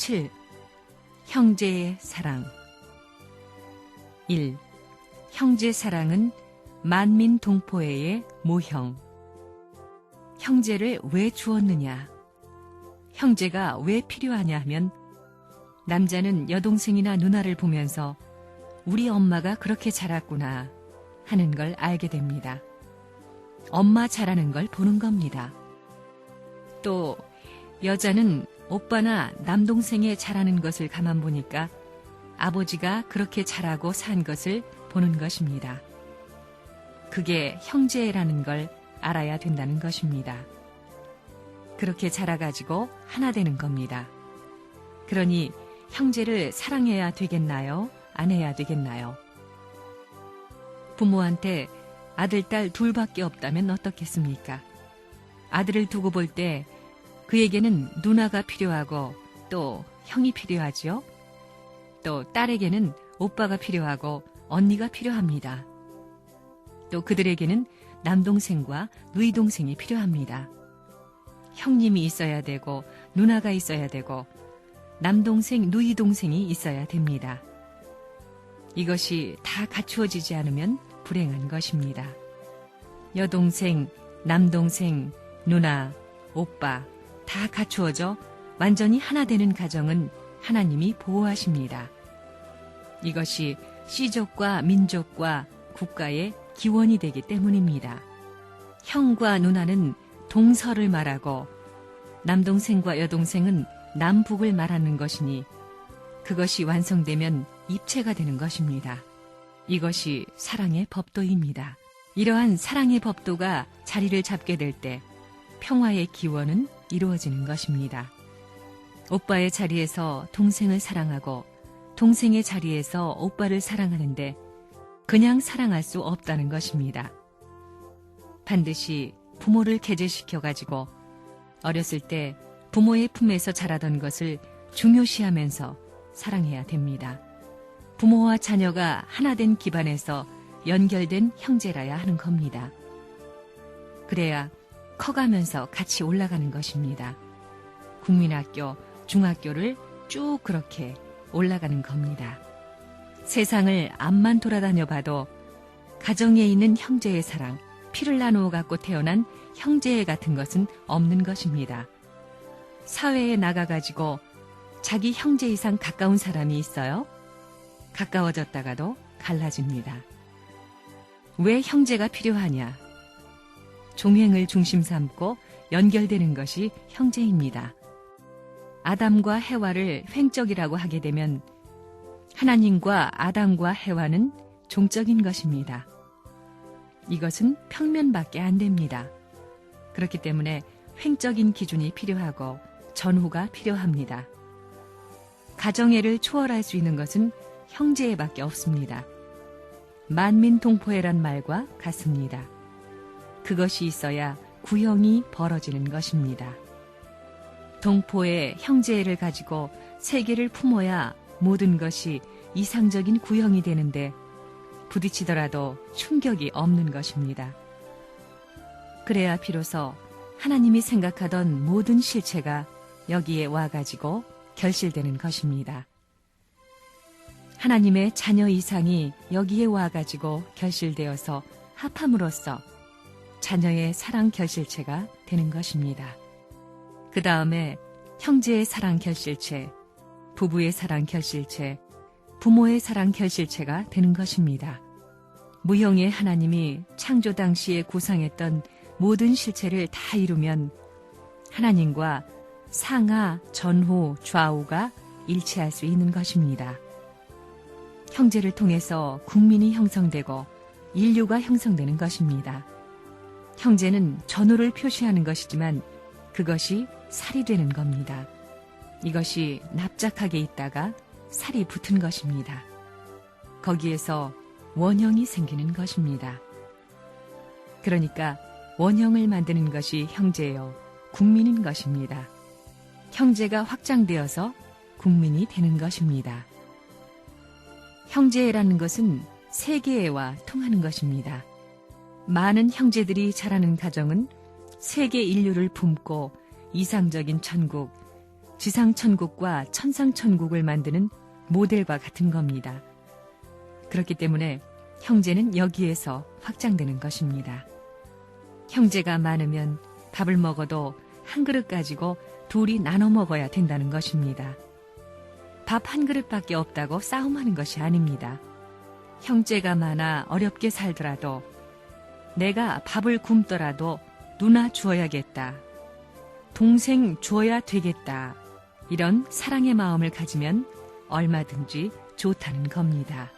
7. 형제의 사랑. 1. 형제 사랑은 만민 동포애의 모형. 형제를 왜 주었느냐? 형제가 왜 필요하냐 하면 남자는 여동생이나 누나를 보면서 우리 엄마가 그렇게 자랐구나 하는 걸 알게 됩니다. 엄마 잘하는 걸 보는 겁니다. 또 여자는 오빠나 남동생의 잘하는 것을 가만 보니까 아버지가 그렇게 잘하고 산 것을 보는 것입니다. 그게 형제라는 걸 알아야 된다는 것입니다. 그렇게 자라가지고 하나 되는 겁니다. 그러니 형제를 사랑해야 되겠나요? 안 해야 되겠나요? 부모한테 아들, 딸 둘밖에 없다면 어떻겠습니까? 아들을 두고 볼 때 그에게는 누나가 필요하고 또 형이 필요하지요. 또 딸에게는 오빠가 필요하고 언니가 필요합니다. 또 그들에게는 남동생과 누이동생이 필요합니다. 형님이 있어야 되고 누나가 있어야 되고 남동생, 누이동생이 있어야 됩니다. 이것이 다 갖추어지지 않으면 불행한 것입니다. 여동생, 남동생, 누나, 오빠 다 갖추어져 완전히 하나 되는 가정은 하나님이 보호하십니다. 이것이 씨족과 민족과 국가의 기원이 되기 때문입니다. 형과 누나는 동서를 말하고 남동생과 여동생은 남북을 말하는 것이니 그것이 완성되면 입체가 되는 것입니다. 이것이 사랑의 법도입니다. 이러한 사랑의 법도가 자리를 잡게 될 때 평화의 기원은 이루어지는 것입니다. 오빠의 자리에서 동생을 사랑하고 동생의 자리에서 오빠를 사랑하는데 그냥 사랑할 수 없다는 것입니다. 반드시 부모를 계제시켜가지고 어렸을 때 부모의 품에서 자라던 것을 중요시하면서 사랑해야 됩니다. 부모와 자녀가 하나된 기반에서 연결된 형제라야 하는 겁니다. 그래야 커가면서 같이 올라가는 것입니다. 국민학교, 중학교를 쭉 그렇게 올라가는 겁니다. 세상을 앞만 돌아다녀 봐도 가정에 있는 형제의 사랑, 피를 나누어 갖고 태어난 형제 같은 것은 없는 것입니다. 사회에 나가가지고 자기 형제 이상 가까운 사람이 있어요? 가까워졌다가도 갈라집니다. 왜 형제가 필요하냐? 종횡을 중심 삼고 연결되는 것이 형제입니다. 아담과 해와를 횡적이라고 하게 되면 하나님과 아담과 해와는 종적인 것입니다. 이것은 평면밖에 안 됩니다. 그렇기 때문에 횡적인 기준이 필요하고 전후가 필요합니다. 가정애를 초월할 수 있는 것은 형제애밖에 없습니다. 만민동포애란 말과 같습니다. 그것이 있어야 구형이 벌어지는 것입니다. 동포애, 형제애를 가지고 세계를 품어야 모든 것이 이상적인 구형이 되는데 부딪히더라도 충격이 없는 것입니다. 그래야 비로소 하나님이 생각하던 모든 실체가 여기에 와가지고 결실되는 것입니다. 하나님의 자녀 이상이 여기에 와가지고 결실되어서 합함으로써 자녀의 사랑 결실체가 되는 것입니다. 그 다음에 형제의 사랑 결실체, 부부의 사랑 결실체, 부모의 사랑 결실체가 되는 것입니다. 무형의 하나님이 창조 당시에 구상했던 모든 실체를 다 이루면 하나님과 상하, 전후, 좌우가 일치할 수 있는 것입니다. 형제를 통해서 국민이 형성되고 인류가 형성되는 것입니다. 형제는 전후를 표시하는 것이지만 그것이 살이 되는 겁니다. 이것이 납작하게 있다가 살이 붙은 것입니다. 거기에서 원형이 생기는 것입니다. 그러니까 원형을 만드는 것이 형제요, 국민인 것입니다. 형제가 확장되어서 국민이 되는 것입니다. 형제라는 것은 세계와 통하는 것입니다. 많은 형제들이 자라는 가정은 세계 인류를 품고 이상적인 천국, 지상천국과 천상천국을 만드는 모델과 같은 겁니다. 그렇기 때문에 형제는 여기에서 확장되는 것입니다. 형제가 많으면 밥을 먹어도 한 그릇 가지고 둘이 나눠 먹어야 된다는 것입니다. 밥 한 그릇밖에 없다고 싸움하는 것이 아닙니다. 형제가 많아 어렵게 살더라도 내가 밥을 굶더라도 누나 주어야겠다. 동생 주어야 되겠다. 이런 사랑의 마음을 가지면 얼마든지 좋다는 겁니다.